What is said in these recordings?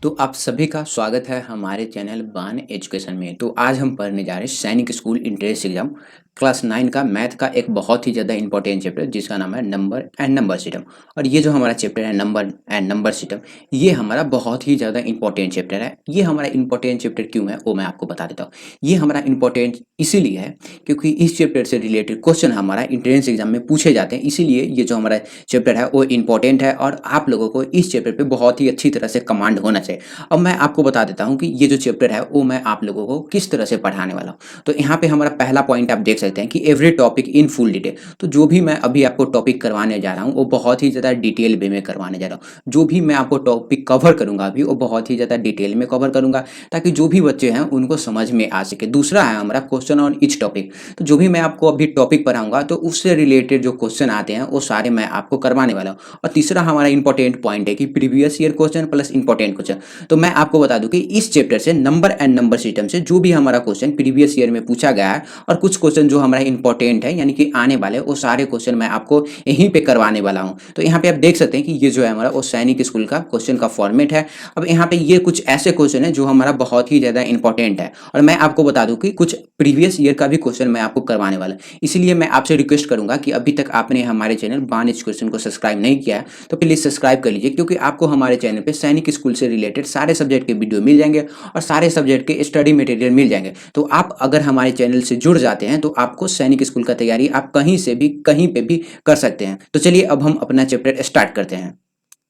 तो आप सभी का स्वागत है हमारे चैनल बान एजुकेशन में। तो आज हम पढ़ने जा रहे हैं सैनिक स्कूल एंट्रेंस एग्जाम क्लास 9 का मैथ का एक बहुत ही ज़्यादा इंपॉर्टेंट चैप्टर जिसका नाम है नंबर एंड नंबर सिस्टम। और ये जो हमारा चैप्टर है नंबर एंड नंबर सिस्टम, ये हमारा बहुत ही ज़्यादा इंपॉर्टेंट चैप्टर है। ये हमारा इंपॉर्टेंट चैप्टर क्यों है वो मैं आपको बता देता हूँ। ये हमारा इंपॉर्टेंट इसीलिए है क्योंकि इस चैप्टर से रिलेटेड क्वेश्चन हमारा एंट्रेंस एग्जाम में पूछे जाते हैं, इसीलिए ये जो हमारा चैप्टर है वो इंपॉर्टेंट है और आप लोगों को इस चैप्टर पे बहुत ही अच्छी तरह से कमांड होना चाहिए। अब मैं आपको बता देता हूँ कि ये जो चैप्टर है वो मैं आप लोगों को किस तरह से पढ़ाने वाला हूँ। तो यहाँ पे हमारा पहला पॉइंट आप देख सकते हैं कि every topic in full detail. तो जो भी मैं अभी आपको टॉपिक करवाने जा रहा हूँ वो बहुत ही ज़्यादा डिटेल वे में करवाने जा रहा हूँ। जो भी मैं आपको टॉपिक कवर करूँगा अभी वो बहुत ही ज़्यादा डिटेल में कवर करूँगा ताकि जो भी बच्चे हैं उनको समझ में आ सके। दूसरा है हमारा क्वेश्चन ऑन ईच टॉपिक। तो जो भी मैं आपको अभी टॉपिक पढ़ाऊंगा तो उससे रिलेटेड जो क्वेश्चन आते हैं वो सारे मैं आपको करवाने वाला हूँ। और तीसरा हमारा इंपॉर्टेंट पॉइंट है कि previous year question plus important question. तो मैं आपको बता दूं कि इस चैप्टर से नंबर एंड नंबर सिस्टम से जो भी हमारा क्वेश्चन प्रीवियस ईयर में पूछा गया है और कुछ क्वेश्चन जो हमारा इंपॉर्टेंट है यानी कि आने वाले वो सारे क्वेश्चन मैं आपको यहीं पे करवाने वाला हूं। तो यहाँ पे आप देख सकते हैं कि ये जो है हमारा वो सैनिक स्कूल का क्वेश्चन का फॉर्मेट है। अब यहाँ पे ये कुछ ऐसे क्वेश्चन है जो हमारा बहुत ही ज्यादा इंपॉर्टेंट है और मैं आपको बता दूं कि कुछ प्रीवियस ईयर का भी क्वेश्चन मैं आपको करवाने वाला हूं। इसलिए मैं आपसे रिक्वेस्ट करूंगा कि अभी तक आपने हमारे चैनल बान एजुकेशन को सब्सक्राइब नहीं किया है तो प्लीज सब्सक्राइब कर लीजिए, क्योंकि आपको हमारे चैनल पे सैनिक स्कूल से रिलेटेड सारे सब्जेक्ट के वीडियो मिल जाएंगे और सारे सब्जेक्ट के स्टडी मटेरियल मिल जाएंगे। तो आप अगर हमारे चैनल से जुड़ जाते हैं तो आपको सैनिक स्कूल का तैयारी आप कहीं से भी कहीं पे भी कर सकते हैं। तो चलिए अब हम अपना चैप्टर स्टार्ट करते हैं,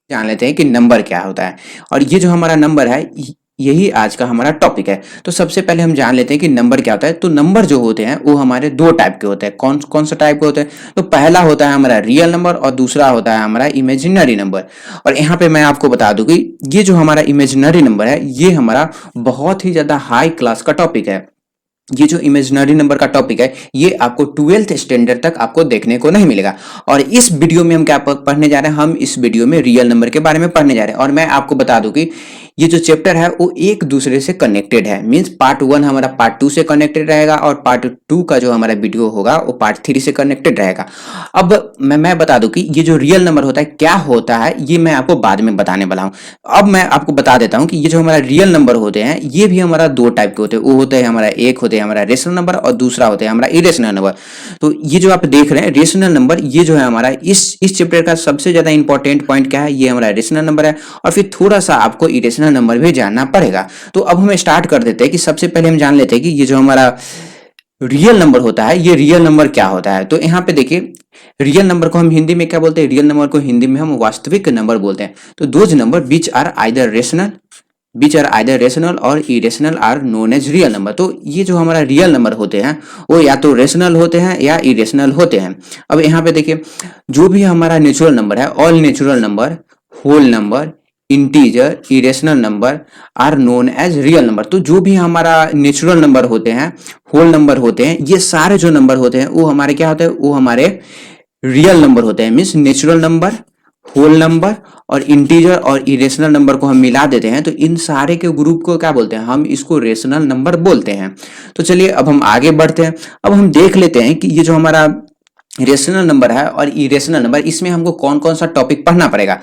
जान लेते हैं कि नंबर क्या होता है। और ये जो हमारा नंबर है यही आज का हमारा टॉपिक है। तो सबसे पहले हम जान लेते हैं कि नंबर क्या होता है। तो नंबर जो होते हैं वो हमारे दो टाइप के होते हैं। कौन कौन सा टाइप के होते हैं? तो पहला होता है हमारा रियल नंबर और दूसरा होता है हमारा इमेजिनरी नंबर। और यहाँ पे मैं आपको बता दूं कि ये जो हमारा इमेजिनरी नंबर है ये हमारा बहुत ही ज्यादा हाई क्लास का टॉपिक है। ये जो इमेजिनरी नंबर का टॉपिक है ये आपको 12th स्टैंडर्ड तक आपको देखने को नहीं मिलेगा। और इस वीडियो में हम क्या पढ़ने जा रहे हैं? हम इस वीडियो में रियल नंबर के बारे में पढ़ने जा रहे हैं। और मैं आपको बता दूं कि ये जो चैप्टर है वो एक दूसरे से कनेक्टेड है। मींस पार्ट 1 हमारा पार्ट 2 से कनेक्टेड रहेगा और पार्ट 2 का जो हमारा वीडियो होगा वो पार्ट 3 से कनेक्टेड रहेगा। अब मैं बता दूं कि ये जो रियल नंबर होता है क्या होता है ये मैं आपको बाद में बताने वाला हूं। अब मैं आपको बता देता हूं कि ये जो हमारा रियल नंबर होते हैं ये भी हमारा दो टाइप के होते हैं। वो होते हैं हमारा एक होते हैं हमारा रेशनल नंबर और दूसरा होता है हमारा इरेशनल नंबर। तो ये जो आप देख रहे हैं रेशनल नंबर, ये जो है हमारा इस चैप्टर का सबसे ज्यादा इंपॉर्टेंट पॉइंट क्या है? ये हमारा रेशनल नंबर है। और फिर थोड़ा सा आपको इरेशनल नंबर भी जानना पड़ेगा। तो अब हम स्टार्ट कर देते हैं कि सबसे पहले हम जान लेते हैं कि ये जो हमारा रियल नंबर होता है ये रियल नंबर क्या होता है। तो यहाँ पे देखिए रियल नंबर को हम हिंदी में क्या बोलते हैं? रियल नंबर को हिंदी में हम वास्तविक नंबर बोलते हैं। तो those number which are either rational or irrational are known as real number. तो ये जो हमारा रियल नंबर होते हैं वो या तो रेशनल होते हैं या इरेशनल होते हैं। अब यहाँ पे देखिए जो भी हमारा नेचुरल नंबर है, all natural number, whole number, integer, irrational number are known as real number. तो जो भी हमारा नेचुरल नंबर होते हैं, होल नंबर होते हैं, ये सारे जो नंबर होते हैं वो हमारे क्या होते हैं? वो हमारे रियल नंबर होते हैं। Means natural number, whole number और इंटीजर और इरेशनल नंबर को हम मिला देते हैं तो इन सारे के ग्रुप को क्या बोलते हैं? हम इसको रेशनल नंबर बोलते हैं। तो चलिए अब हम आगे बढ़ते हैं। अब हम देख लेते हैं कि ये जो हमारा रेशनल नंबर है और इरेशनल नंबर, इसमें हमको कौन कौन सा टॉपिक पढ़ना पड़ेगा।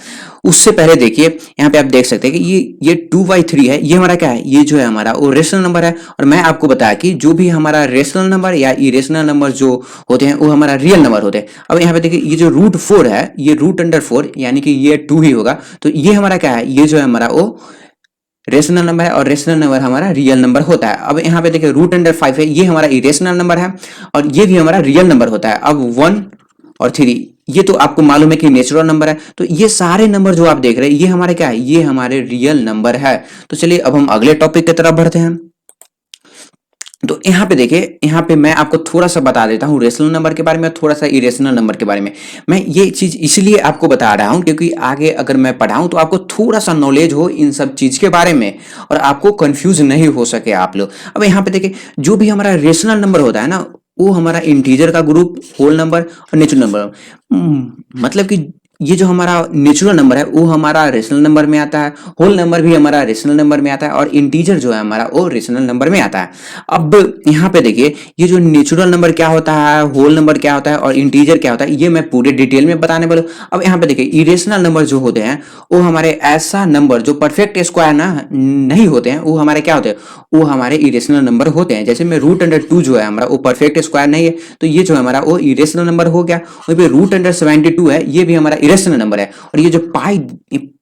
उससे पहले देखिए यहाँ पे आप देख सकते हैं कि ये 2/3 है, ये हमारा क्या है? ये जो है हमारा वो रेशनल नंबर है। और मैं आपको बताया कि जो भी हमारा रेशनल नंबर या इरेशनल नंबर जो होते हैं वो हमारा रियल नंबर होते हैं। अब यहाँ पे देखिए ये जो √4 है ये √4 यानी कि ये 2 ही होगा। तो ये हमारा क्या है? ये जो है हमारा वो रेशनल नंबर है और रेशनल नंबर हमारा रियल नंबर होता है। अब यहाँ पे देखिए √5 है, ये हमारा इरेशनल नंबर है और ये भी हमारा रियल नंबर होता है। अब 1 और 3 ये तो आपको मालूम है कि नेचुरल नंबर है। तो ये सारे नंबर जो आप देख रहे हैं ये हमारे क्या है? ये हमारे रियल नंबर है। तो चलिए अब हम अगले टॉपिक की तरफ बढ़ते हैं। तो यहाँ पे देखिए यहाँ पे मैं आपको थोड़ा सा बता देता हूँ रेशनल नंबर के बारे में, थोड़ा सा इरेशनल नंबर के बारे में। मैं ये चीज इसलिए आपको बता रहा हूँ क्योंकि आगे अगर मैं पढ़ाऊँ तो आपको थोड़ा सा नॉलेज हो इन सब चीज के बारे में और आपको कंफ्यूज नहीं हो सके आप लोग। अब यहाँ पे देखिए जो भी हमारा रेशनल नंबर होता है ना वो हमारा इंटीजर का ग्रुप, होल नंबर और नेचुरल नंबर, मतलब कि ये जो हमारा नेचुरल नंबर है वो हमारा रेशनल नंबर में आता है, होल नंबर भी हमारा रेशनल नंबर में आता है और इंटीजर जो है हमारा वो रेशनल नंबर में आता है। अब यहाँ पे देखिए ये जो नेचुरल नंबर क्या होता है, होल नंबर क्या होता है और इंटीजर क्या होता है, ये मैं पूरे डिटेल में बताने वाला हूँ। अब यहाँ पे देखिए इरेशनल नंबर जो होते हैं वो हमारे ऐसा नंबर जो परफेक्ट स्क्वायर ना नहीं होते हैं, वो हमारे क्या होते हैं, वो हमारे इरेशनल नंबर होते हैं। जैसे में √2 जो है हमारा वो परफेक्ट स्क्वायर नहीं है, तो ये जो है हमारा वो इरेशनल नंबर हो गया। वहीं पे √72 है, ये भी हमारा इरेशनल नंबर है। और ये जो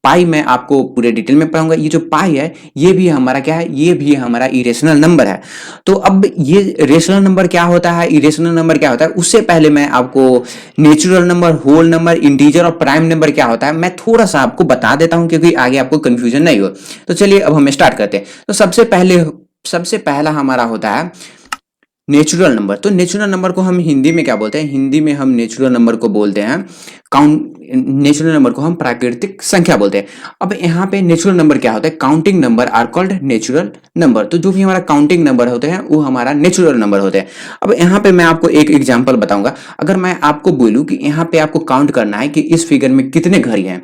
पाई मैं आपको पूरे डिटेल में पढ़ाऊंगा। ये जो पाई है ये भी हमारा क्या है, ये भी हमारा इरेशनल नंबर है। तो अब ये रेशनल नंबर क्या होता है, इरेशनल नंबर क्या होता है, उससे पहले मैं आपको natural number, whole number, integer और प्राइम नंबर क्या होता है मैं थोड़ा सा आपको बता देता हूं, क्योंकि आगे आपको कंफ्यूजन नहीं हो। तो चलिए अब हम स्टार्ट करते हैं। तो सबसे पहला हमारा होता है नेचुरल नंबर। तो नेचुरल नंबर को हम हिंदी में क्या बोलते हैं, हिंदी में हम नेचुरल नंबर को बोलते हैं नेचुरल नंबर को हम प्राकृतिक संख्या बोलते हैं। अब यहाँ पे नेचुरल नंबर क्या होता है, counting number are called natural number. तो जो भी हमारा काउंटिंग नंबर होते हैं वो हमारा नेचुरल नंबर होते हैं। अब यहाँ पे मैं आपको एक एग्जांपल बताऊंगा। अगर मैं आपको बोलूं कि यहाँ पे आपको काउंट करना है कि इस फिगर में कितने घड़ी हैं,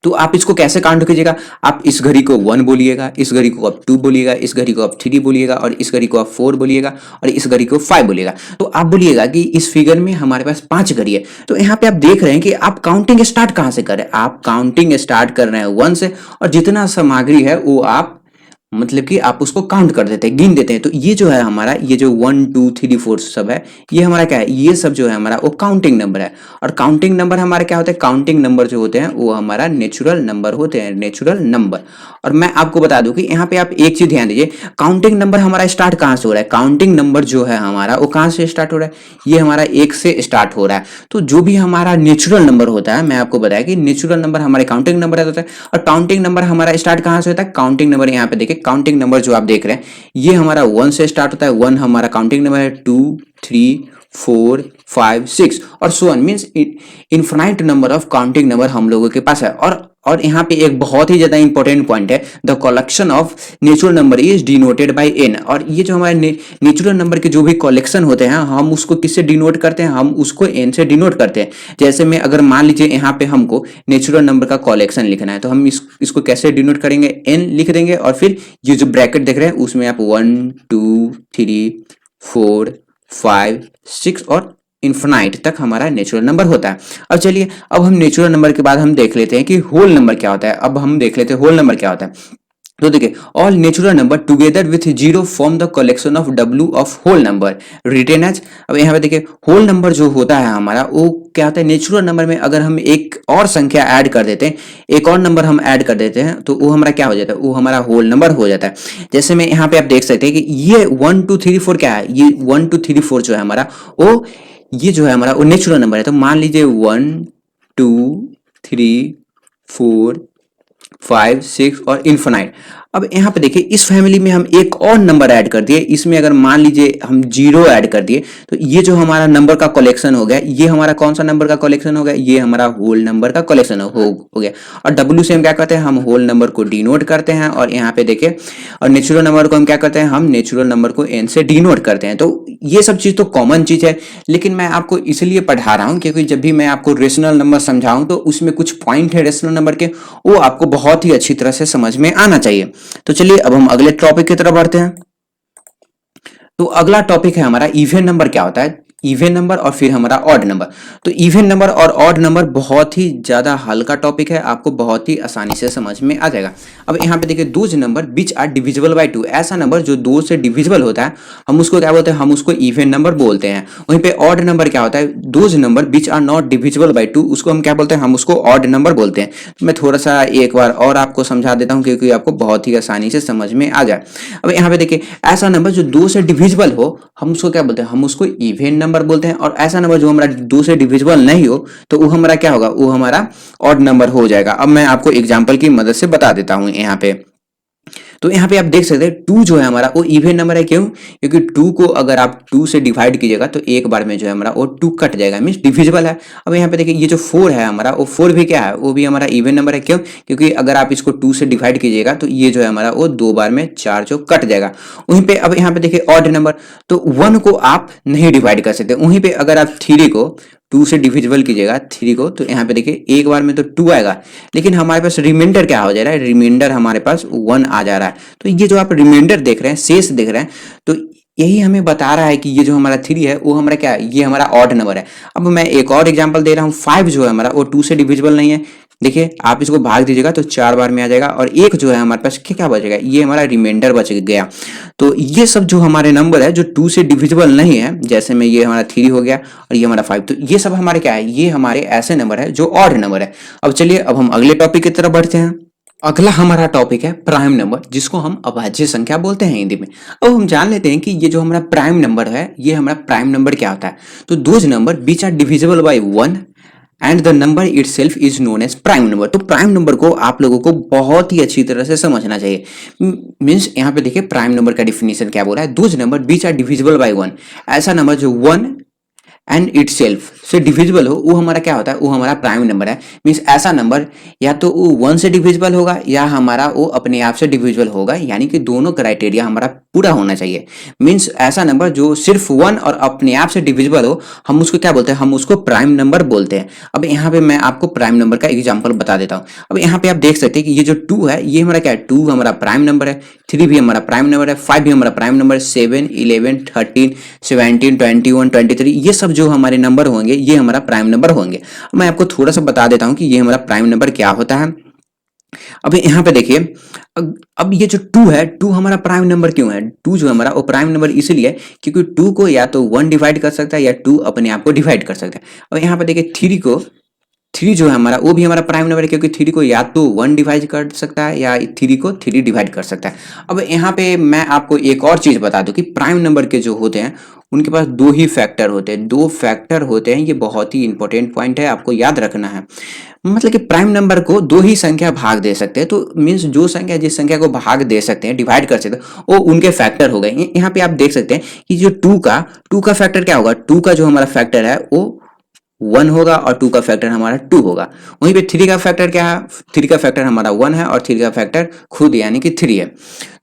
तो आप इसको कैसे काउंट कीजिएगा। आप इस घड़ी को 1 बोलिएगा, इस घड़ी को आप 2 बोलिएगा, इस घड़ी को आप 3 बोलिएगा और इस घड़ी को आप 4 बोलिएगा और इस घड़ी को 5 बोलिएगा। तो आप बोलिएगा कि इस फिगर में हमारे पास 5 घड़ी है। तो यहाँ पे आप देख रहे हैं कि आप काउंटिंग स्टार्ट कहाँ से कर रहे हैं, आप काउंटिंग स्टार्ट कर रहे हैं 1 से, और जितना सामग्री है वो आप मतलब कि आप उसको काउंट कर देते हैं, गिन देते हैं। तो ये जो है हमारा, ये जो 1 2 3 4 सब है, ये हमारा क्या है, ये सब जो है हमारा वो काउंटिंग नंबर है। और काउंटिंग नंबर हमारे क्या होते हैं, काउंटिंग नंबर जो होते हैं वो हमारा नेचुरल नंबर होते हैं, नेचुरल नंबर। और मैं आपको बता दूं कि यहाँ पे आप एक चीज ध्यान दीजिए, काउंटिंग नंबर हमारा स्टार्ट कहाँ से हो रहा है, काउंटिंग नंबर जो है हमारा वो कहाँ से स्टार्ट हो रहा है, ये हमारा 1 से स्टार्ट हो रहा है। तो जो भी हमारा नेचुरल नंबर होता है, मैं आपको बताया कि नेचुरल नंबर हमारे काउंटिंग नंबर होता है। और काउंटिंग नंबर हमारा स्टार्ट कहाँ से होता है, काउंटिंग नंबर यहाँ पे देखिए, काउंटिंग नंबर जो आप देख रहे हैं ये हमारा 1 से स्टार्ट होता है। 1 हमारा काउंटिंग नंबर है, 2 3 4 5 6 और so on, means infinite number of counting number हम लोगों के पास है। और यहाँ पे एक बहुत ही ज्यादा इंपॉर्टेंट पॉइंट है, the collection of natural number is denoted by n। और ये जो हमारे नेचुरल नंबर के जो भी कलेक्शन होते हैं हम उसको किससे डिनोट करते हैं, हम उसको n से डिनोट करते हैं। जैसे में अगर मान लीजिए यहाँ पे हमको नेचुरल नंबर का कलेक्शन लिखना है, तो हम इसको कैसे डिनोट करेंगे, n लिख देंगे और फिर ये जो ब्रैकेट देख रहे हैं उसमें आप 1 2 3 4 5 6 और इन्फिनाइट तक हमारा नेचुरल नंबर होता है। अब चलिए अब हम नेचुरल नंबर के बाद हम देख लेते हैं कि होल नंबर क्या होता है। अब हम देख लेते हैं होल नंबर क्या होता है। तो देखिए, all natural number together with 0 form the collection of W of whole number written as. अब यहाँ पे देखिए होल नंबर जो होता है हमारा वो क्या होता है, नेचुरल नंबर में अगर हम एक और संख्या ऐड कर देते हैं, एक और नंबर हम ऐड कर देते हैं, तो वो हमारा क्या हो जाता है, वो हमारा होल नंबर हो जाता है। जैसे में यहाँ पे आप देख सकते हैं कि ये 1 2 3 4 क्या है, ये 1 2 3 4 जो है हमारा वो, ये जो है हमारा वो नेचुरल नंबर है। तो मान लीजिए 1 2 3 4 5 6 और इन्फिनाइट। अब यहाँ पे देखिए इस फैमिली में हम एक और नंबर ऐड कर दिए, इसमें अगर मान लीजिए हम 0 ऐड कर दिए, तो ये जो हमारा नंबर का कलेक्शन हो गया, ये हमारा कौन सा नंबर का कलेक्शन हो गया, ये हमारा होल नंबर का कलेक्शन हो गया। और W से हम क्या करते हैं, हम होल नंबर को डिनोट करते हैं। और यहाँ पे देखिए और नेचुरल नंबर को हम क्या करते हैं, हम नेचुरल नंबर को n से डिनोट करते हैं। तो ये सब चीज तो कॉमन चीज है, लेकिन मैं आपको इसलिए पढ़ा रहा हूँ क्योंकि जब भी मैं आपको रेशनल नंबर समझाऊं तो उसमें कुछ पॉइंट है रेशनल नंबर के, वो आपको बहुत ही अच्छी तरह से समझ में आना चाहिए। तो चलिए अब हम अगले टॉपिक की तरफ बढ़ते हैं। तो अगला टॉपिक है हमारा इवन नंबर क्या होता है, इवन नंबर और फिर हमारा ऑड नंबर। तो इवन नंबर और ऑड नंबर बहुत ही ज्यादा हल्का टॉपिक है, आपको बहुत ही आसानी से समझ में आ जाएगा। अब यहाँ पे देखिए those number which are divisible by 2, ऐसा नंबर जो 2 से डिविजिबल होता है हम उसको क्या बोलते हैं, हम उसको इवन नंबर बोलते हैं। वहीं पे ऑड नंबर क्या होता है, those number which are not divisible by 2, उसको हम क्या बोलते हैं, हम उसको ऑड नंबर बोलते हैं। तो मैं थोड़ा सा एक बार और आपको समझा देता हूँ क्योंकि आपको बहुत ही आसानी से समझ में आ जाए। अब यहाँ पे देखिए ऐसा नंबर जो 2 से डिविजिबल हो हम उसको क्या बोलते हैं, हम उसको इवन नंबर बोलते हैं। और ऐसा नंबर जो हमारा 2 से डिविजिबल नहीं हो तो वो हमारा क्या होगा, वो हमारा ऑड नंबर हो जाएगा। अब मैं आपको एग्जांपल की मदद से बता देता हूं यहाँ पे। तो यहाँ पे आप देख सकते हैं 2 जो है हमारा वो इवन नंबर है, क्यों, क्योंकि 2 को अगर आप 2 से डिवाइड कीजिएगा तो एक बार में जो है हमारा वो 2 कट जाएगा, मींस डिविजिबल है। अब यहाँ पे देखिए ये जो 4 है हमारा वो 4 भी क्या है, वो भी हमारा इवन नंबर है, क्यों, क्योंकि अगर आप इसको 2 से डिवाइड कीजिएगा तो ये जो है हमारा वो 2 बार में 4 जो कट जाएगा। वहीं पे अब यहाँ पे देखिए ऑड नंबर, तो 1 को आप नहीं डिवाइड कर सकते, वहीं पे अगर आप 3 को 2 से डिविजिबल कीजिएगा 3 को, तो यहाँ पे देखिए एक बार में तो 2 आएगा, लेकिन हमारे पास रिमाइंडर क्या हो जा रहा है, रिमाइंडर हमारे पास 1 आ जा रहा है। तो ये जो आप रिमाइंडर देख रहे हैं, शेष देख रहे हैं, तो यही हमें बता रहा है कि ये जो हमारा 3 है वो हमारा क्या है, ये हमारा ऑड नंबर है। अब मैं एक और एग्जांपल दे रहा हूँ, 5 जो है हमारा वो 2 से डिविजिबल नहीं है। देखिए आप इसको भाग दीजिएगा तो 4 बार में आ जाएगा, और एक जो है हमारे पास क्या बचेगा, ये हमारा रिमाइंडर बच गया। तो ये सब जो हमारे नंबर है जो 2 से डिविजिबल नहीं है, जैसे में ये हमारा 3 हो गया और ये हमारा 5, तो ये सब हमारे क्या है, ये हमारे ऐसे नंबर है जो ऑड नंबर है। अब चलिए अब हम अगले टॉपिक की तरफ बढ़ते हैं। अगला हमारा टॉपिक है प्राइम नंबर, जिसको हम अभाज्य संख्या बोलते हैं हिंदी में। अब हम जान लेते हैं कि ये जो हमारा प्राइम नंबर है, ये हमारा प्राइम नंबर क्या होता है। तो those number which are divisible by 1 and the number itself is known as prime number. तो प्राइम नंबर को आप लोगों को बहुत ही अच्छी तरह से समझना चाहिए। मीन्स यहाँ पे देखिए प्राइम नंबर का डिफिनेशन क्या बोला है, those number which are divisible by 1, ऐसा नंबर जो 1 एंड इट सेल्फ से डिविजिबल हो, वो हमारा क्या होता है, वो हमारा प्राइम नंबर है। मीन्स ऐसा नंबर या तो वो 1 से डिविजिबल होगा या हमारा वो अपने आप से डिविजिबल होगा, यानी कि दोनों क्राइटेरिया हमारा पूरा होना चाहिए। मीन्स ऐसा नंबर जो सिर्फ 1 और अपने आप से डिविजिबल हो, हम उसको क्या बोलते हैं, हम उसको प्राइम नंबर बोलते हैं। अब यहाँ पे मैं आपको प्राइम नंबर का एग्जाम्पल बता देता हूँ। अब यहाँ पे आप देख सकते हैं कि ये जो 2 है, ये हमारा क्या है, 2 हमारा प्राइम नंबर है, 3 भी हमारा प्राइम नंबर है, 5 भी हमारा प्राइम नंबर है, 7, 11, 13, 17, 21, 23, ये सब जो हमारे नंबर होंगे ये हमारा प्राइम नंबर होंगे। मैं आपको थोड़ा सा बता देता हूं कि ये हमारा प्राइम नंबर क्या होता है। अब यहाँ पे देखिए, अब ये जो 2 है, 2 हमारा प्राइम नंबर क्यों है, 2 जो हमारा वो प्राइम नंबर इसलिए क्योंकि 2 को या तो 1 डिवाइड कर सकता है या 2 अपने आप को डिवाइड कर सकता है। अब यहाँ पे देखिए 3 जो है हमारा वो भी हमारा प्राइम नंबर है, क्योंकि 3 को या तो 1 डिवाइड कर सकता है या 3 को 3 डिवाइड कर सकता है। अब यहाँ पे मैं आपको एक और चीज बता दूं कि प्राइम नंबर के जो होते हैं उनके पास 2 ही फैक्टर होते हैं, 2 फैक्टर होते हैं। ये बहुत ही इंपॉर्टेंट पॉइंट है, आपको याद रखना है। मतलब कि प्राइम नंबर को 2 ही संख्या भाग दे सकते हैं। तो मीन्स जो संख्या जिस संख्या को भाग दे सकते हैं, डिवाइड कर सकते हैं, वो उनके फैक्टर हो गए। यहाँ पे आप देख सकते हैं कि जो 2 का फैक्टर क्या होगा, 2 का जो हमारा फैक्टर है वो 1 होगा और 2 का फैक्टर हमारा 2 होगा। वहीं पे 3 का फैक्टर क्या है, 3 का फैक्टर हमारा 1 है और 3 का फैक्टर खुद यानी कि 3 है।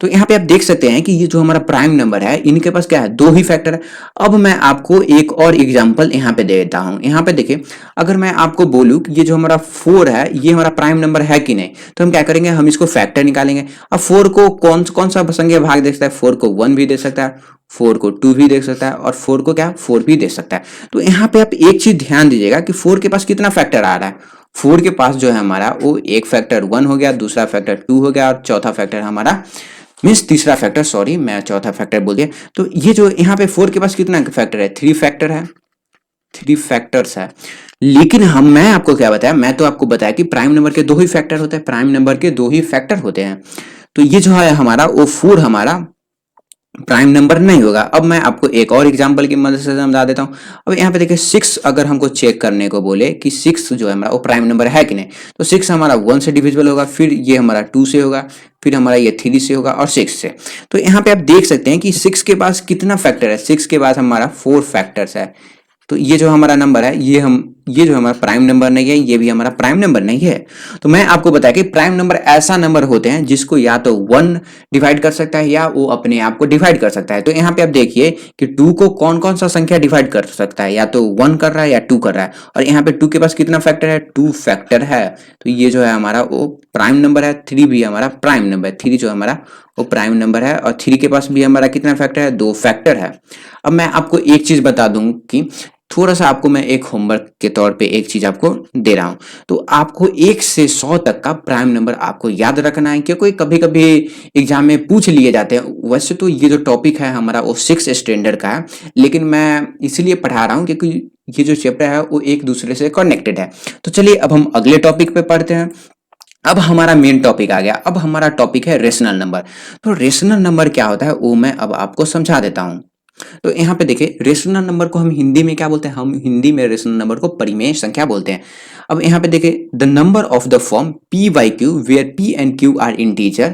तो यहाँ पे आप देख सकते हैं कि ये जो हमारा प्राइम नंबर है इनके पास क्या है, 2 ही फैक्टर है। अब मैं आपको एक और एग्जांपल यहाँ पे दे देता हूँ। यहाँ पे देखिए, अगर मैं आपको बोलूँ कि ये जो हमारा 4 है ये हमारा प्राइम नंबर है कि नहीं, तो हम क्या करेंगे, हम इसको फैक्टर निकालेंगे। अब 4 को कौन सा संख्या भाग दे सकता है, 4 को 1 भी दे सकता है, 4 को 2 भी दे सकता है और 4 को क्या 4 भी दे सकता है। तो यहाँ पे आप एक चीज ध्यान दीजिएगा कि 4 के पास कितना फैक्टर आ रहा है। 4 के पास जो है हमारा वो एक फैक्टर 1 हो गया, दूसरा फैक्टर 2 हो गया और चौथा फैक्टर हमारा मीन्स तीसरा फैक्टर, सॉरी मैं चौथा फैक्टर बोल दिया। तो ये जो यहाँ पे 4 के पास कितना फैक्टर है, 3 फैक्टर है, 3 फैक्टर्स है। लेकिन मैं आपको क्या बताया, मैं तो आपको बताया कि प्राइम नंबर के 2 ही फैक्टर होते हैं, प्राइम नंबर के 2 ही फैक्टर होते हैं। तो ये जो है हमारा वो 4 हमारा प्राइम नंबर नहीं होगा। अब मैं आपको एक और एग्जांपल की मदद से समझा देता हूं। अब यहाँ पे देखिए 6 अगर हमको चेक करने को बोले कि 6 जो है हमारा वो प्राइम नंबर है कि नहीं, तो 6 हमारा 1 से डिविजिबल होगा, फिर ये हमारा 2 से होगा, फिर हमारा ये 3 से होगा और 6 से। तो यहाँ पे आप देख सकते हैं कि 6 के पास कितना फैक्टर है, 6 के पास हमारा 4 फैक्टर्स है। तो ये जो हमारा नंबर है ये जो हमारा प्राइम नंबर नहीं है, ये भी हमारा प्राइम नंबर नहीं है। तो मैं आपको बताया कि प्राइम नंबर ऐसा नंबर होते हैं जिसको या तो 1 डिवाइड कर सकता है या वो अपने आप को डिवाइड कर सकता है। तो यहाँ पे आप देखिए कि 2 को कौन कौन सा संख्या डिवाइड कर सकता है, या तो 1 कर रहा है या 2 कर रहा है। और यहाँ पे 2 के पास कितना फैक्टर है, 2 फैक्टर है। तो ये जो है हमारा वो प्राइम नंबर है। 3 भी हमारा प्राइम नंबर है, 3 जो हमारा वो प्राइम नंबर है। और 3 के पास भी हमारा कितना फैक्टर है, 2 फैक्टर है। अब मैं आपको एक चीज बता दूं कि थोड़ा सा आपको मैं एक होमवर्क के तौर पे एक चीज आपको दे रहा हूं। तो आपको 1 से 100 तक का प्राइम नंबर आपको याद रखना है, क्योंकि कभी कभी एग्जाम में पूछ लिए जाते हैं। वैसे तो ये जो टॉपिक है हमारा वो 6 स्टैंडर्ड का है, लेकिन मैं इसलिए पढ़ा रहा हूँ क्योंकि ये जो चैप्टर है वो एक दूसरे से कनेक्टेड है। तो चलिए अब हम अगले टॉपिक पे पढ़ते हैं। अब हमारा मेन टॉपिक आ गया। अब हमारा टॉपिक है रेशनल नंबर। तो रेशनल नंबर क्या होता है वो मैं अब आपको समझा देता हूं। तो यहाँ पे देखिए, रेशनल नंबर को हम हिंदी में क्या बोलते हैं, हम हिंदी में रेशनल नंबर को परिमेय संख्या बोलते हैं। अब यहाँ पे देखिए, the number of the form p by q where p and q are integer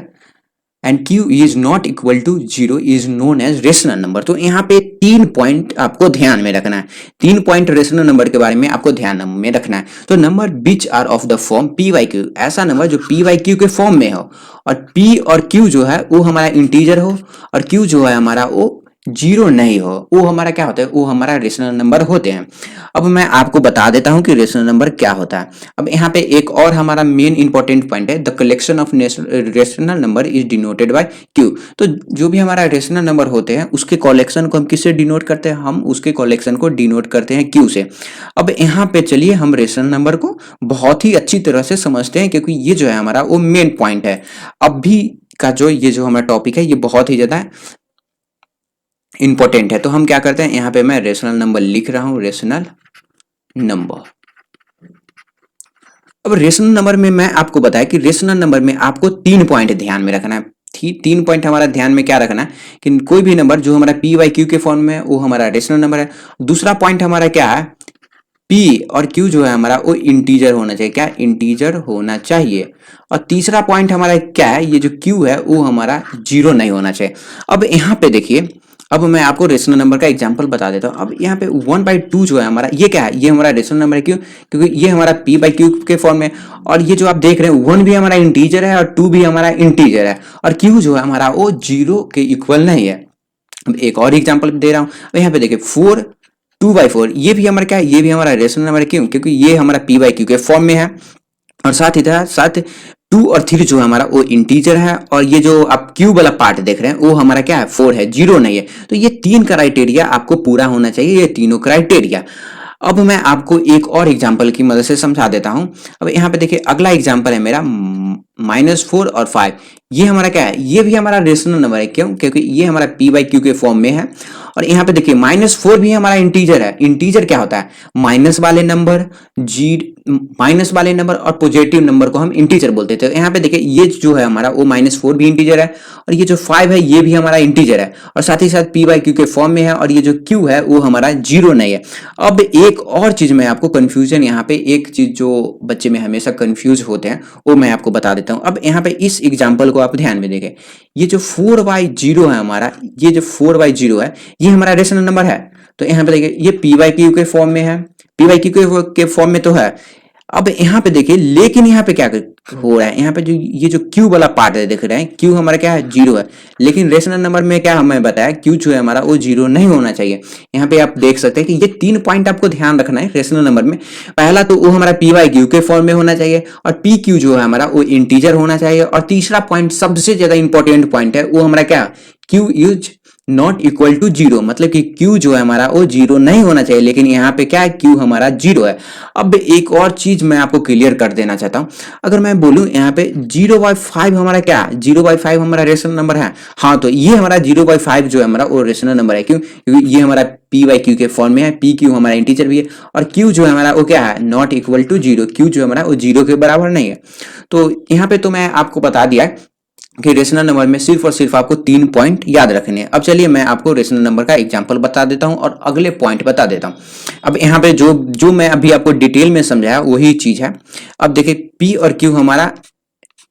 and q is not equal to 0 is known as rational number. तो यहाँ पे 3 पॉइंट आपको ध्यान में रखना है। 3 पॉइंट रेशनल नंबर के बारे में आपको ध्यान में रखना है। तो number which are of the form p by q, ऐसा नंबर जो p by q के फॉर्म में हो, और p और q जो है वो हमारा इंटीजर हो और q जो है हमारा वो जीरो नहीं हो, वो हमारा क्या होता है, वो हमारा रेशनल नंबर होते हैं। अब मैं आपको बता देता हूँ कि रेशनल नंबर क्या होता है। अब यहाँ पे एक और हमारा मेन इंपॉर्टेंट पॉइंट है, the collection of rational number is denoted by Q. तो जो भी हमारा रेशनल नंबर होते हैं उसके कलेक्शन को हम किससे डिनोट करते हैं, हम उसके कलेक्शन को डिनोट करते हैं क्यू से। अब यहाँ पे चलिए हम रेशनल नंबर को बहुत ही अच्छी तरह से समझते हैं, क्योंकि ये जो है हमारा वो मेन पॉइंट है। अभी का जो ये जो हमारा टॉपिक है ये बहुत ही ज्यादा इंपॉर्टेंट है। तो हम क्या करते हैं, यहाँ पे मैं रेशनल नंबर लिख रहा हूँ, रेशनल नंबर। अब रेशनल नंबर में मैं आपको बताया कि रेशनल नंबर में आपको 3 पॉइंट ध्यान में रखना है। 3 पॉइंट हमारा ध्यान में क्या रखना है कि कोई भी नंबर जो हमारा पी बाई क्यू के फॉर्म में है वो हमारा रेशनल नंबर है। दूसरा पॉइंट हमारा क्या है, पी और क्यू जो है हमारा वो इंटीजर होना चाहिए। क्या, इंटीजर होना चाहिए। और तीसरा पॉइंट हमारा क्या है, ये जो क्यू है वो हमारा जीरो नहीं होना चाहिए। अब यहाँ पे देखिए, अब मैं आपको रेशनल नंबर का एग्जांपल बता देता हूँ। अब यहाँ पे 1/2 जो है हमारा, ये क्या है, ये हमारा रेशनल नंबर है। क्यों, क्योंकि ये हमारा p बाई क्यू के फॉर्म में। और ये जो आप देख रहे हैं 1 भी हमारा इंटीजर है और 2 भी हमारा इंटीजर है, और q जो है हमारा वो जीरो के इक्वल नहीं है। अब एक और एग्जाम्पल दे रहा हूँ। अब यहाँ पे देखिए 2/4, ये भी हमारा क्या है, ये भी हमारा रेशनल नंबर है। क्यों, क्योंकि ये हमारा p बाई क्यू के फॉर्म में है। और साथ ही साथ 2 और 3 जो है हमारा वो इंटीजर है, और ये जो आप क्यू वाला पार्ट देख रहे हैं वो हमारा क्या है, 4 है, जीरो नहीं है। तो ये 3 क्राइटेरिया आपको पूरा होना चाहिए, ये तीनों क्राइटेरिया। अब मैं आपको एक और एग्जांपल की मदद से समझा देता हूं। अब यहाँ पे देखिए अगला एग्जांपल है मेरा -4 और 5। ये हमारा क्या है, ये भी हमारा रेशनल नंबर है। क्यों, क्योंकि ये हमारा p बाई क्यू के फॉर्म में है। और यहाँ पे देखिए -4 भी हमारा इंटीजर है। इंटीजर क्या होता है, माइनस वाले नंबर, माइनस वाले नंबर और पॉजिटिव नंबर को हम इंटीजर बोलते थे। यहाँ पे देखिए ये जो है हमारा वो -4 भी इंटीजर है, और ये जो 5 है ये भी हमारा इंटीजर है, और साथ ही साथ p बाई क्यू के फॉर्म में है, और ये जो q है वो हमारा जीरो नहीं है। अब एक और चीज मैं आपको कंफ्यूजन, यहाँ पे एक चीज जो बच्चे में हमेशा कंफ्यूज होते हैं वो मैं आपको बता देता हूँ। अब यहाँ पे इस एग्जाम्पल को आप ध्यान में देखें, ये जो 4/0 है हमारा, ये जो 4/0 है ये हमारा रेशनल नंबर है। तो यहाँ पे देखिए ये p बाई क्यू के फॉर्म में है, p बाई क्यू के फॉर्म में तो है। अब यहाँ पे देखिए, लेकिन यहाँ पे क्या हो रहा है, यहाँ पे जो ये जो क्यू वाला पार्ट है देख रहे हैं, क्यू हमारा क्या है, जीरो है। लेकिन रेशनल नंबर में क्या हमें बताया, क्यू जो है हमारा वो जीरो नहीं होना चाहिए। यहाँ पे आप देख सकते हैं कि ये 3 पॉइंट आपको ध्यान रखना है रेशनल नंबर में। पहला तो वो हमारा p बाई क्यू के फॉर्म में होना चाहिए, और पी क्यू जो है हमारा वो इंटीजर होना चाहिए। और तीसरा पॉइंट सबसे ज्यादा इंपॉर्टेंट पॉइंट है, वो हमारा क्या, q is not equal to zero, मतलब कि Q जो है हमारा वो जीरो नहीं होना चाहिए। लेकिन यहाँ पे क्या है, Q हमारा जीरो है। अब एक और चीज मैं आपको क्लियर कर देना चाहता हूँ। अगर मैं बोलूँ यहाँ पे 0/5 हमारा क्या है, 0/5 हमारा रेशनल नंबर है। हाँ, तो ये हमारा 0/5 जो है हमारा वो रेशनल नंबर है। क्यों, क्योंकि ये हमारा p बाई क्यू के फॉर्म में है, पी क्यू हमारा इंटीजर भी है, और Q जो है हमारा वो क्या है, not equal to zero. Q जो है हमारा वो जीरो के बराबर नहीं है। तो यहाँ पे तो मैं आपको बता दिया कि रेशनल नंबर में सिर्फ और सिर्फ आपको 3 पॉइंट याद रखने हैं। अब चलिए मैं आपको रेशनल नंबर का एग्जांपल बता देता हूं और अगले पॉइंट बता देता हूं। अब यहाँ पे जो मैं अभी आपको डिटेल में समझाया वही चीज है। अब देखिए p और q हमारा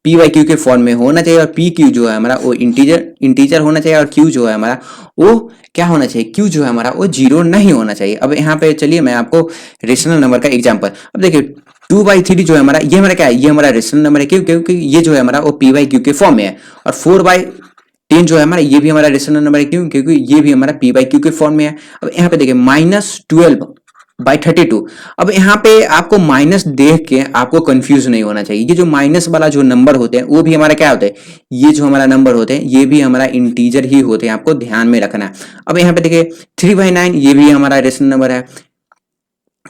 p बाई क्यू के फॉर्म में होना चाहिए, और p q जो है हमारा वो इंटीजर होना चाहिए, और q जो है हमारा वो क्या होना चाहिए, q जो है हमारा वो जीरो नहीं होना चाहिए। अब यहाँ पे चलिए मैं आपको रेशनल नंबर का एग्जांपल, अब देखिए 2/3 जो है हमारा, ये हमारा क्या है, ये हमारा रेशनल नंबर है। क्यों, क्योंकि ये जो है हमारा वो p बाई क्यू के फॉर्म में है। और 4/10 जो है हमारा, ये भी हमारा रेशनल नंबर है। क्यों, क्योंकि ये भी हमारा p बाई क्यू के फॉर्म में है। अब यहाँ पे देखिए -12/32। अब यहाँ पे आपको माइनस देख के आपको कंफ्यूज नहीं होना चाहिए। ये जो माइनस वाला जो नंबर होते हैं वो भी हमारा क्या होता है, ये जो हमारा नंबर होते हैं ये भी हमारा इंटीजर ही होते हैं, आपको ध्यान में रखना है। अब यहाँ पे देखिए 3/9, ये भी हमारा रेशनल नंबर है।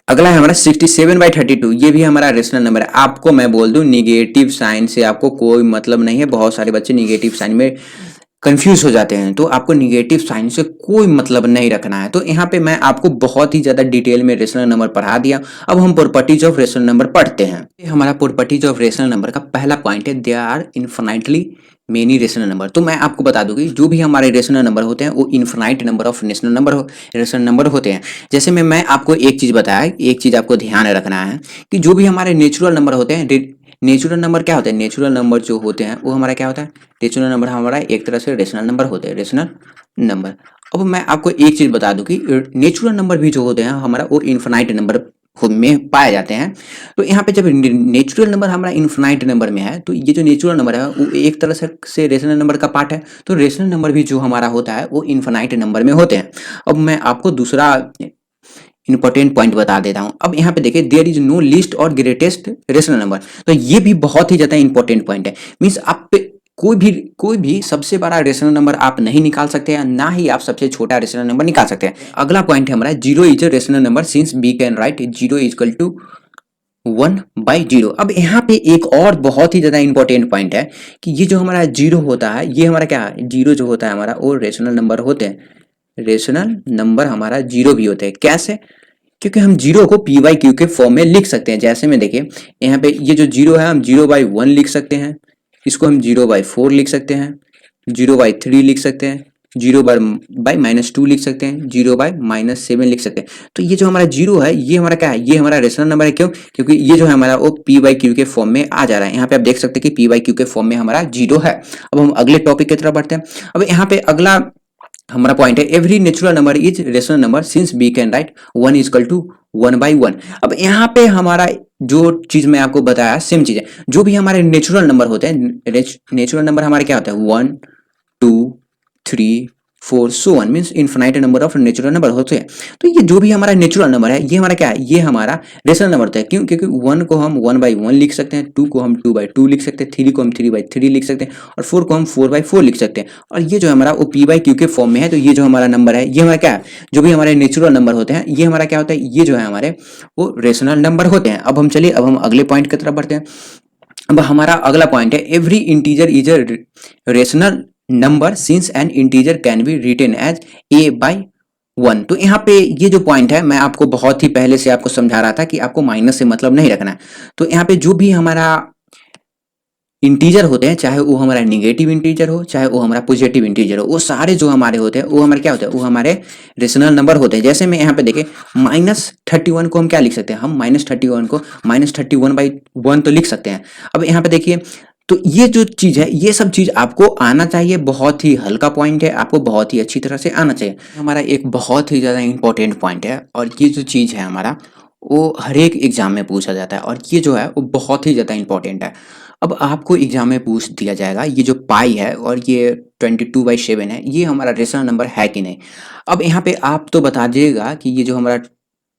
अगला है हमारा 67/32, ये भी हमारा रेशनल नंबर है। आपको मैं बोल दूं निगेटिव साइन से आपको कोई मतलब नहीं है। बहुत सारे बच्चे निगेटिव साइन में कंफ्यूज हो जाते हैं, तो आपको निगेटिव साइन से कोई मतलब नहीं रखना है। तो यहाँ पे मैं आपको बहुत ही ज्यादा डिटेल में रेशनल नंबर पढ़ा दिया। अब हम प्रॉपर्टीज ऑफ रेशनल नंबर पढ़ते हैं। हमारा प्रॉपर्टीज ऑफ रेशनल नंबर का पहला पॉइंट है, there are infinitely many rational number. तो मैं आपको बता दूं कि जो भी हमारे रेशनल नंबर होते हैं वो infinite number of rational number होते हैं। जैसे मैं आपको एक चीज बताया, एक चीज आपको ध्यान रखना है कि जो भी हमारे नेचुरल नंबर होते हैं, नेचुरल नंबर क्या होते हैं, नेचुरल नंबर जो होते हैं वो हमारा क्या होता है, नेचुरल नंबर हमारा एक तरह से रेशनल नंबर होते हैं, रेशनल नंबर। अब मैं आपको एक चीज बता दूं कि नेचुरल नंबर भी जो होते हैं हमारा वो इनफिनाइट नंबर में पाए जाते हैं। तो यहाँ पे जब नेचुरल नंबर हमारा इनफाइनाइट नंबर में है, तो ये जो नेचुरल नंबर है वो एक तरह से रेशनल नंबर का पार्ट है। तो रेशनल नंबर भी जो हमारा होता है वो इनफाइनाइट नंबर में होते हैं। अब मैं आपको दूसरा इंपॉर्टेंट पॉइंट बता देता हूं। अब यहाँ पे देखिए, देयर इज नो लिस्ट और ग्रेटेस्ट रेशनल नंबर। तो ये भी बहुत ही ज्यादा इंपॉर्टेंट पॉइंट है। मीन्स आप कोई भी सबसे बड़ा रेशनल नंबर आप नहीं निकाल सकते हैं, ना ही आप सबसे छोटा रेशनल नंबर निकाल सकते हैं। अगला पॉइंट है हमारा, zero is a rational number since we can write zero is equal to 1/0। अब यहाँ पे एक और बहुत ही ज्यादा इंपॉर्टेंट पॉइंट है कि ये जो हमारा जीरो होता है, ये हमारा क्या है, जीरो जो होता है हमारा वो रेशनल नंबर होते हैं। रेशनल नंबर हमारा जीरो भी होते हैं। कैसे? क्योंकि हम जीरो को पी बाई क्यू के फॉर्म में लिख सकते हैं। जैसे में देखिए, यहाँ पे ये जो जीरो है हम 0/1 लिख सकते हैं, इसको हम 0/4 लिख सकते हैं, 0/3 लिख सकते हैं, 0/-2 लिख सकते हैं, 0/-7 लिख सकते हैं। तो ये जो हमारा जीरो है ये हमारा क्या है, ये हमारा रेशनल नंबर है। क्यों? क्योंकि ये जो है हमारा वो पी बाई क्यू के फॉर्म में आ जा रहा है। यहाँ पे आप देख सकते हैं कि पी बाई क्यू के फॉर्म में हमारा जीरो है। अब हम अगले टॉपिक की तरफ बढ़ते हैं। अब यहाँ पे अगला हमारा पॉइंट है, every natural number is rational number since we can write 1 is equal to 1/1। अब यहाँ पे हमारा जो चीज मैं आपको बताया सेम चीज है। जो भी हमारे नेचुरल नंबर होते हैं, नेचुरल नंबर हमारे क्या होता है, 1 2 3 4 so one, means infinite number of natural number होते हैं। तो ये जो भी हमारा नेचुरल नंबर है ये हमारा क्या है, ये हमारा रेशनल नंबर होता है। क्यों? क्योंकि 1 को हम 1/1 लिख सकते हैं, 2 को हम 2/2 लिख सकते हैं, 3 को हम 3/3 लिख सकते हैं, और 4 को हम 4/4 लिख सकते हैं। और ये जो हमारा वो पी बाई क्यू के फॉर्म में है। तो ये जो हमारा नंबर है ये हमारा क्या है, जो भी हमारे नेचुरल नंबर होते हैं ये हमारा क्या होता है, ये जो है हमारे वो रेशनल नंबर होते हैं। अब हम चलिए, अब हम अगले पॉइंट की तरफ बढ़ते हैं। अब हमारा अगला पॉइंट है, every integer is a rational number since an integer can be written as a/1। तो यहाँ पे ये जो पॉइंट है मैं आपको बहुत ही पहले से आपको समझा रहा था कि आपको माइनस से मतलब नहीं रखना है। तो यहाँ पे जो भी हमारा इंटीजर होते हैं, चाहे वो हमारा निगेटिव इंटीजर हो चाहे वो हमारा पॉजिटिव इंटीजर हो, वो सारे जो हमारे होते हैं वो हमारे क्या होते हैं, वो हमारे रेशनल नंबर होते हैं। जैसे मैं यहाँ पे देखें, -31 को हम क्या लिख सकते हैं, हम -31 को -31/1 तो लिख सकते हैं। अब यहाँ पे देखिए, तो ये जो चीज है ये सब चीज आपको आना चाहिए। बहुत ही हल्का पॉइंट है, आपको बहुत ही अच्छी तरह से आना चाहिए। हमारा एक बहुत ही ज्यादा इंपॉर्टेंट पॉइंट है, और ये जो चीज है हमारा वो हर एक एग्जाम में पूछा जाता है, और ये जो है वो बहुत ही ज्यादा इंपॉर्टेंट है। अब आपको एग्जाम में पूछ दिया जाएगा, ये जो पाई है और ये 22/7 है, ये हमारा रेशनल नंबर है कि नहीं। अब यहाँ पे आप तो बता दीजिएगा कि ये जो हमारा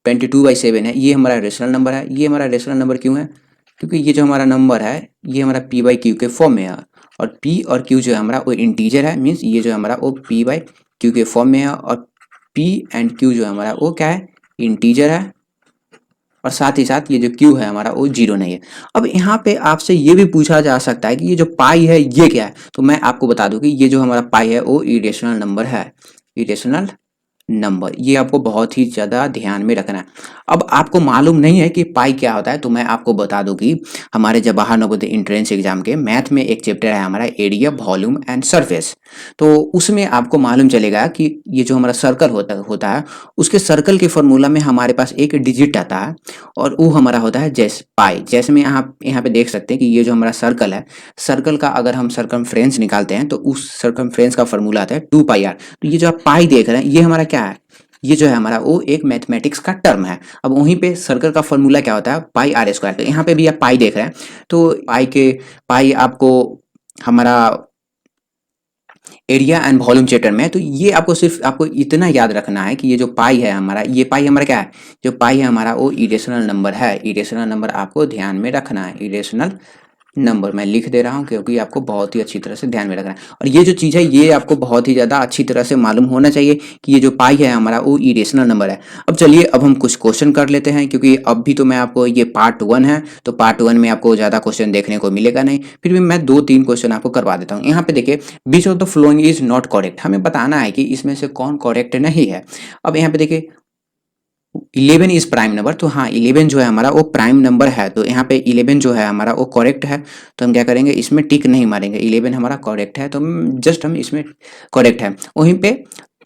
22/7 है ये हमारा रेशनल नंबर है। ये हमारा रेशनल नंबर क्यों है? क्योंकि ये जो हमारा नंबर है ये हमारा पी बाई क्यू के फॉर्म में है, और पी और क्यू जो है हमारा वो इंटीजर है। मीन्स ये जो हमारा वो पी बाई क्यू के फॉर्म में है, और पी एंड क्यू जो है हमारा वो क्या है, इंटीजर है। और साथ ही साथ ये जो क्यू है हमारा वो जीरो नहीं है। अब यहाँ पे आपसे ये भी पूछा जा सकता है कि ये जो पाई है ये क्या है। तो मैं आपको बता दूं कि ये जो हमारा पाई है वो इरेशनल नंबर है, इरेशनल नंबर। ये आपको बहुत ही ज़्यादा ध्यान में रखना है। अब आपको मालूम नहीं है कि पाई क्या होता है, तो मैं आपको बता दूं कि हमारे जवाहर नवोदय एंट्रेंस एग्जाम के मैथ में एक चैप्टर है हमारा, एरिया वॉल्यूम एंड सरफेस। तो उसमें आपको मालूम चलेगा कि ये जो हमारा सर्कल होता है उसके सर्कल के फॉर्मूला में हमारे पास एक डिजिट आता है, और वो हमारा होता है जैसे पाई। जैसे में यहाँ पे देख सकते हैं कि ये जो हमारा सर्कल है, सर्कल का अगर हम सर्कमफ्रेंस निकालते हैं तो उस सर्कमफ्रेंस का फॉर्मूला आता है 2πr। तो ये जो आप पाई देख रहे हैं ये हमारा क्या है, ये जो है हमारा वो एक मैथमेटिक्स का टर्म है। अब वहीं पे सर्कल का फॉर्मूला क्या होता है, πr²। तो यहाँ पे भी आप पाई देख रहे हैं, तो पाई आपको हमारा एरिया एंड वॉल्यूम चैप्टर में। तो ये आपको सिर्फ आपको इतना याद रखना है कि ये जो पाई है हमारा, ये पाई हमारा क्या है, जो पाई है हमारा वो इरेशनल नंबर है। इरेशनल नंबर आपको ध्यान में रखना है, इरेशनल नंबर मैं लिख दे रहा हूँ क्योंकि आपको बहुत ही अच्छी तरह से ध्यान में रखना है। और ये जो चीज़ है ये आपको बहुत ही ज़्यादा अच्छी तरह से मालूम होना चाहिए कि ये जो पाई है हमारा वो इरेशनल नंबर है। अब चलिए, अब हम कुछ क्वेश्चन कर लेते हैं, क्योंकि अब भी तो मैं आपको, ये पार्ट 1 है तो पार्ट 1 में आपको ज़्यादा क्वेश्चन देखने को मिलेगा नहीं, फिर भी मैं 2-3 क्वेश्चन आपको करवा देता हूँ। यहाँ पे देखिए, which of the following is not correct, हमें बताना है कि इसमें से कौन करेक्ट नहीं है। अब यहाँ पे देखिए 11 इज प्राइम नंबर, तो हाँ 11 जो है हमारा वो प्राइम नंबर है। तो यहाँ पे 11 जो है हमारा वो करेक्ट है, तो हम क्या करेंगे, इसमें टिक नहीं मारेंगे। 11 हमारा करेक्ट है तो जस्ट हम इसमें करेक्ट है। वहीं पे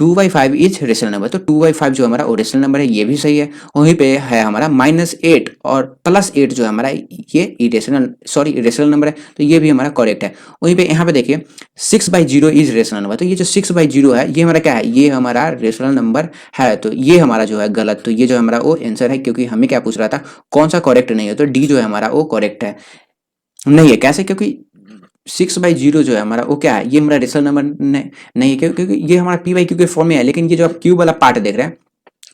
2/5 इज रेशनल नंबर। तो 2/5 जो हमारा वो रेशनल नंबर है, ये भी सही है। वहीं पे है हमारा -8 और +8 जो है हमारा ये रेशनल नंबर है, तो ये भी हमारा करेक्ट है। वहीं पे यहाँ पे देखिए 6/0 इज रेशनल नंबर। तो ये जो 6/0 है ये हमारा क्या है, ये हमारा रेशनल नंबर है, तो ये हमारा जो है गलत। तो ये जो हमारा वो आंसर है, क्योंकि हमें क्या पूछ रहा था कौन सा करेक्ट नहीं है, तो डी जो है हमारा वो करेक्ट है नहीं है। कैसे? क्योंकि 6/0 जो है हमारा वो क्या है, ये हमारा रेशनल नंबर नहीं है, क्योंकि ये हमारा p/q के फॉर्म में है। लेकिन ये जो आप q वाला पार्ट देख रहे हैं,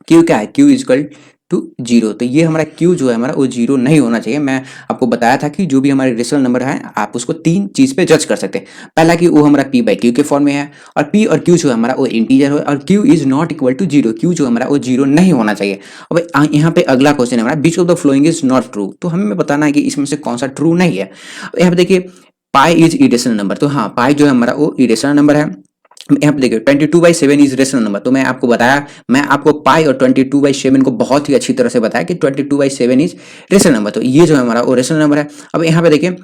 q क्या है, q इजकल टू 0। तो ये हमारा q जो है हमारा वो 0 नहीं होना चाहिए। मैं आपको बताया था कि जो भी हमारे रेशनल नंबर है आप उसको 3 चीज पे जज कर सकते हैं। पहला कि वो हमारा p/q के फॉर्म में है, और p और q जो है हमारा वो इंटीजर है, और q is not equal to 0। q जो हमारा वो 0 नहीं होना चाहिए। अब यहाँ पे अगला क्वेश्चन है हमारा, which of the following is not true. तो हमें बताना है कि इसमें से कौन सा ट्रू नहीं है। यहाँ पे देखिए पाई इज इरेशनल नंबर। तो हाँ, पाई जो है हमारा वो इरेशनल नंबर है। यहाँ पे देखिए 22/7 इज रेशनल नंबर। तो मैं आपको बताया, मैं आपको पाई और 22/7 को बहुत ही अच्छी तरह से बताया कि 22/7 इज रेशनल नंबर। तो ये जो है हमारा वो रेशनल नंबर है। अब यहाँ पे देखिए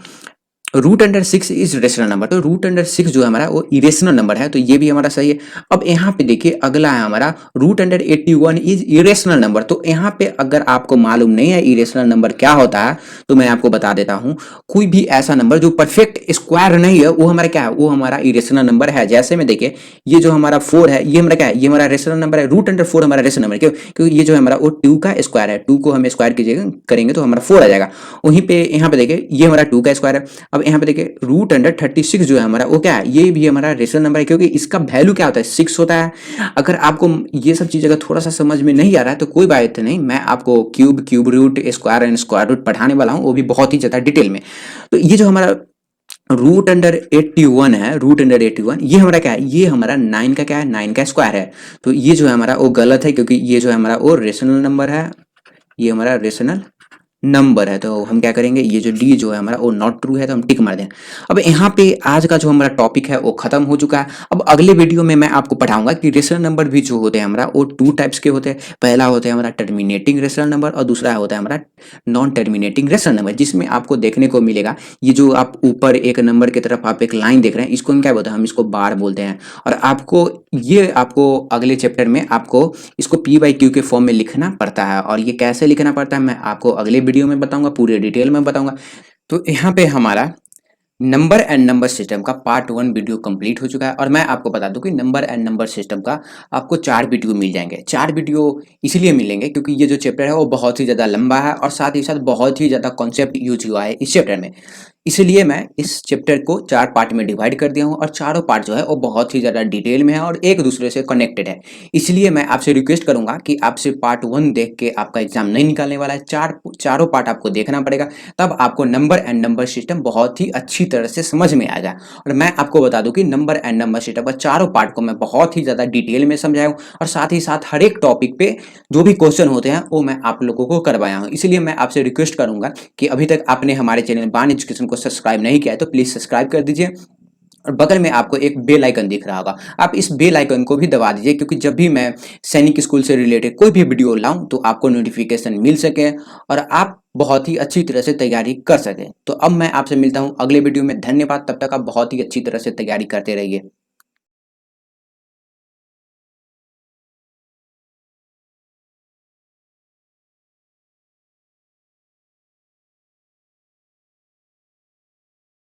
√6 इज रेशनल नंबर। तो √6 जो है हमारा वो इरेशनल नंबर है, तो ये भी हमारा सही है। अब यहाँ पे देखिए अगला है हमारा √81 इज इरेशनल नंबर। तो यहाँ पे अगर आपको मालूम नहीं है इरेशनल नंबर क्या होता है, तो मैं आपको बता देता हूँ। कोई भी ऐसा नंबर जो परफेक्ट स्क्वायर नहीं है, वो हमारा क्या है, वो हमारा इरेशनल नंबर है। जैसे में देखिए ये जो हमारा 4 है, ये हमारा क्या है, ये हमारा रेशनल नंबर है। √4 हमारा रेशनल नंबर है। क्यों? क्योंकि ये जो है हमारा वो 2 का स्क्वायर है। 2 को हम स्क्वायर कीजिएगा करेंगे तो हमारा 4 आ जाएगा। वहीं पे यहाँ पे देखिए ये हमारा 2 का स्क्वायर है। अब यहाँ पे देखिए √36 जो है हमारा वो क्या है, ये भी हमारा रेशनल नंबर है, क्योंकि इसका वैल्यू क्या होता है, 6 होता है। अगर आपको ये सब चीज़ अगर थोड़ा सा समझ में नहीं आ रहा है तो कोई बात नहीं, मैं आपको cube root, square and square root पढ़ाने वाला हूँ, वो भी बहुत ही ज़्यादा डिटेल में। तो ये जो हमारा √81 है, √81 ये हमारा क्या है, ये हमारा 9 का क्या है, 9 का स्क्वायर है। तो ये जो है हमारा वो गलत है, क्योंकि ये जो है हमारा वो रेशनल नंबर है, ये हमारा रेशनल नंबर है। तो हम क्या करेंगे, ये जो डी जो है हमारा वो नॉट ट्रू है, तो हम टिक मार दें। अब यहाँ पे आज का जो हमारा टॉपिक है वो खत्म हो चुका है। अब अगले वीडियो में मैं आपको पढ़ाऊंगा कि रेशनल नंबर भी जो होते हैं हमारा वो 2 टाइप्स के होते हैं। पहला होता है हमारा टर्मिनेटिंग रेशनल नंबर, और दूसरा होता है हमारा नॉन टर्मिनेटिंग रेशनल नंबर, जिसमें आपको देखने को मिलेगा ये जो आप ऊपर एक नंबर की तरफ आप एक लाइन देख रहे हैं, इसको हम क्या बोलते हैं, हम इसको बार बोलते हैं। और आपको अगले चैप्टर में आपको इसको p/q के फॉर्म में लिखना पड़ता है, और ये कैसे लिखना पड़ता है मैं आपको अगले वीडियो में बताऊंगा, पूरे डिटेल में बताऊंगा। तो यहाँ पे हमारा नंबर एंड नंबर सिस्टम का पार्ट 1 वीडियो कंप्लीट हो चुका है। और मैं आपको बता दूं कि नंबर एंड नंबर सिस्टम का आपको 4 वीडियो मिल जाएंगे। 4 वीडियो इसलिए मिलेंगे क्योंकि ये जो चैप्टर है वो बहुत ही ज़्यादा लंबा है, और साथ ही साथ बहुत ही ज़्यादा कॉन्सेप्ट यूज हुआ है इस चैप्टर में। इसलिए मैं इस चैप्टर को 4 पार्ट में डिवाइड कर दिया हूँ, और चारों पार्ट जो है वो बहुत ही ज़्यादा डिटेल में है और एक दूसरे से कनेक्टेड है। इसलिए मैं आपसे रिक्वेस्ट करूंगा कि आपसे पार्ट 1 देख के आपका एग्जाम नहीं निकालने वाला है। चारों पार्ट आपको देखना पड़ेगा, तब आपको नंबर एंड नंबर सिस्टम बहुत ही अच्छी तरह से समझ में आएगा। और मैं आपको बता दूं कि नंबर एंड नंबर सिस्टम का चारों पार्ट को मैं बहुत ही ज़्यादा डिटेल में समझाया हूँ, और साथ ही साथ हर एक टॉपिक पे जो भी क्वेश्चन होते हैं वो मैं आप लोगों को करवाया हूँ। इसलिए मैं आपसे रिक्वेस्ट करूंगा कि अभी तक आपने हमारे चैनल बान एजुकेशन को सब्सक्राइब नहीं किया है तो प्लीज़ सब्सक्राइब कर दीजिए, और बगल में आपको एक बेल आइकन दिख रहा होगा, आप इस बेल आइकन को भी दबा दीजिए, क्योंकि जब भी मैं सैनिक स्कूल से रिलेटेड कोई भी वीडियो लाऊं तो आपको नोटिफिकेशन मिल सके और आप बहुत ही अच्छी तरह से तैयारी कर सकें। तो अब मैं आपसे मिलता हूं अगले वीडियो में। धन्यवाद, तब तक आप बहुत ही अच्छी तरह से तैयारी करते रहिए।